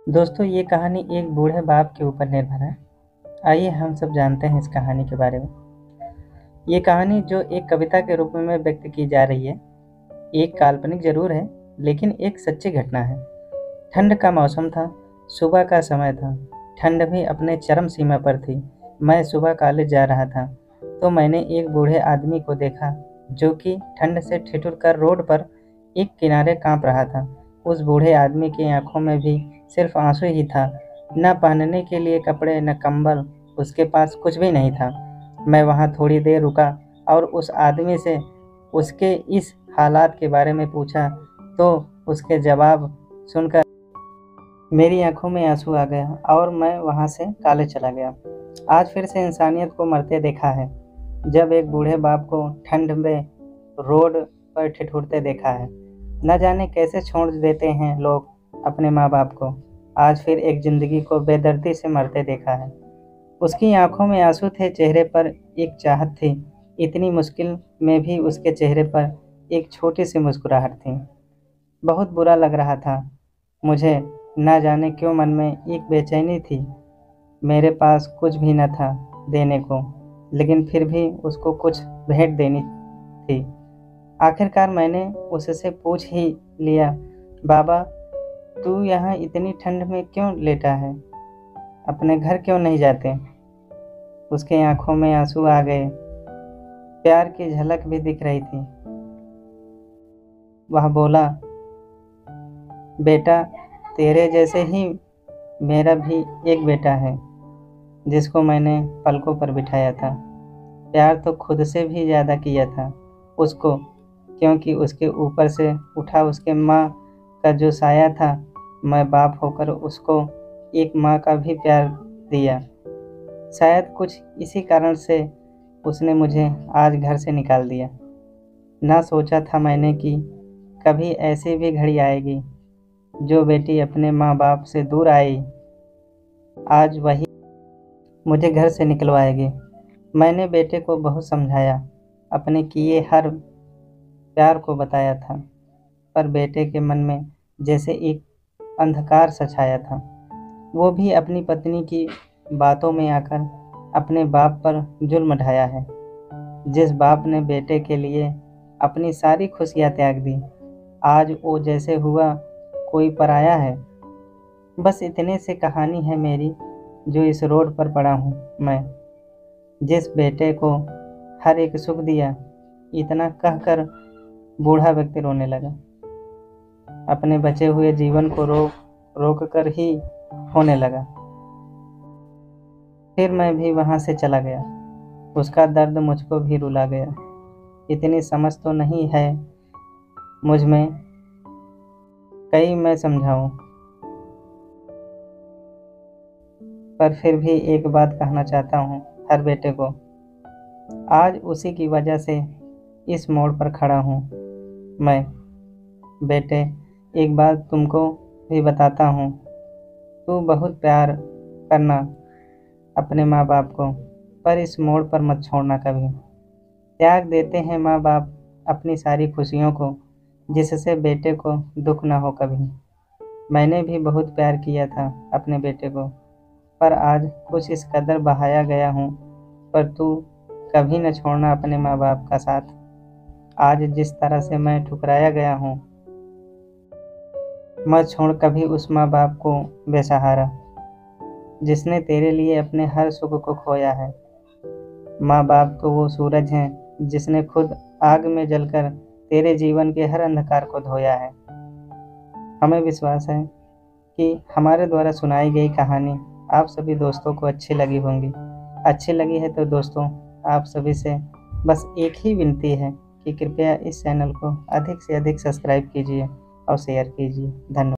दोस्तों, ये कहानी एक बूढ़े बाप के ऊपर निर्भर है। आइए हम सब जानते हैं इस कहानी के बारे में। ये कहानी जो एक कविता के रूप में व्यक्त की जा रही है, एक काल्पनिक जरूर है, लेकिन एक सच्ची घटना है। ठंड का मौसम था, सुबह का समय था। ठंड भी अपने चरम सीमा पर थी। मैं सुबह कॉलेज जा रहा था, तो मैंने एक बूढ़े आदमी को देखा जो कि ठंड से ठिठुर कर रोड पर एक किनारे कांप रहा था। उस बूढ़े आदमी की आंखों में भी सिर्फ आंसू ही था। न पहनने के लिए कपड़े, न कंबल, उसके पास कुछ भी नहीं था। मैं वहाँ थोड़ी देर रुका और उस आदमी से उसके इस हालात के बारे में पूछा, तो उसके जवाब सुनकर मेरी आंखों में आंसू आ गया और मैं वहाँ से कॉलेज चला गया। आज फिर से इंसानियत को मरते देखा है, जब एक बूढ़े बाप को ठंड में रोड पर ठिठुरते देखा है। न जाने कैसे छोड़ देते हैं लोग अपने माँ बाप को। आज फिर एक जिंदगी को बेदर्दी से मरते देखा है। उसकी आंखों में आंसू थे, चेहरे पर एक चाहत थी। इतनी मुश्किल में भी उसके चेहरे पर एक छोटी सी मुस्कुराहट थी। बहुत बुरा लग रहा था मुझे। न जाने क्यों मन में एक बेचैनी थी। मेरे पास कुछ भी न था देने को, लेकिन फिर भी उसको कुछ भेंट देनी थी। आखिरकार मैंने उससे पूछ ही लिया, बाबा, तू यहाँ इतनी ठंड में क्यों लेटा है? अपने घर क्यों नहीं जाते? उसके आंखों में आंसू आ गए। प्यार की झलक भी दिख रही थी। वह बोला, बेटा, तेरे जैसे ही मेरा भी एक बेटा है, जिसको मैंने पलकों पर बिठाया था। प्यार तो खुद से भी ज़्यादा किया था उसको, क्योंकि उसके ऊपर से उठा उसके माँ का जो साया था। मैं बाप होकर उसको एक माँ का भी प्यार दिया। शायद कुछ इसी कारण से उसने मुझे आज घर से निकाल दिया। ना सोचा था मैंने कि कभी ऐसी भी घड़ी आएगी जो बेटी अपने माँ बाप से दूर आई, आज वही मुझे घर से निकलवाएगी। मैंने बेटे को बहुत समझाया, अपने किए हर प्यार को बताया था, पर बेटे के मन में जैसे एक अंधकार सा छाया था। वो भी अपनी पत्नी की बातों में आकर अपने बाप पर जुल्म ढाया है। जिस बाप ने बेटे के लिए अपनी सारी खुशियाँ त्याग दी, आज वो जैसे हुआ कोई पराया है। बस इतने से कहानी है मेरी, जो इस रोड पर पड़ा हूँ मैं। जिस बेटे को हर एक सुख दिया, इतना कहकर बूढ़ा व्यक्ति रोने लगा। अपने बचे हुए जीवन को रोक कर ही होने लगा। फिर मैं भी वहाँ से चला गया। उसका दर्द मुझको भी रुला गया। इतनी समझ तो नहीं है मुझ में, कई मैं समझाऊं, पर फिर भी एक बात कहना चाहता हूँ हर बेटे को। आज उसी की वजह से इस मोड़ पर खड़ा हूँ मैं। बेटे, एक बात तुमको भी बताता हूँ, तू बहुत प्यार करना अपने माँ बाप को, पर इस मोड़ पर मत छोड़ना कभी। त्याग देते हैं माँ बाप अपनी सारी खुशियों को, जिससे बेटे को दुख ना हो कभी। मैंने भी बहुत प्यार किया था अपने बेटे को, पर आज कुछ इस कदर बहाया गया हूँ। पर तू कभी न छोड़ना अपने माँ बाप का साथ। आज जिस तरह से मैं ठुकराया गया हूँ, मत छोड़ कभी उस माँ बाप को बेसहारा, जिसने तेरे लिए अपने हर सुख को खोया है। माँ बाप तो वो सूरज हैं जिसने खुद आग में जलकर तेरे जीवन के हर अंधकार को धोया है। हमें विश्वास है कि हमारे द्वारा सुनाई गई कहानी आप सभी दोस्तों को अच्छी लगी होंगी। अच्छी लगी है तो दोस्तों, आप सभी से बस एक ही विनती है कि कृपया इस चैनल को अधिक से अधिक सब्सक्राइब कीजिए और शेयर कीजिए। धन्यवाद।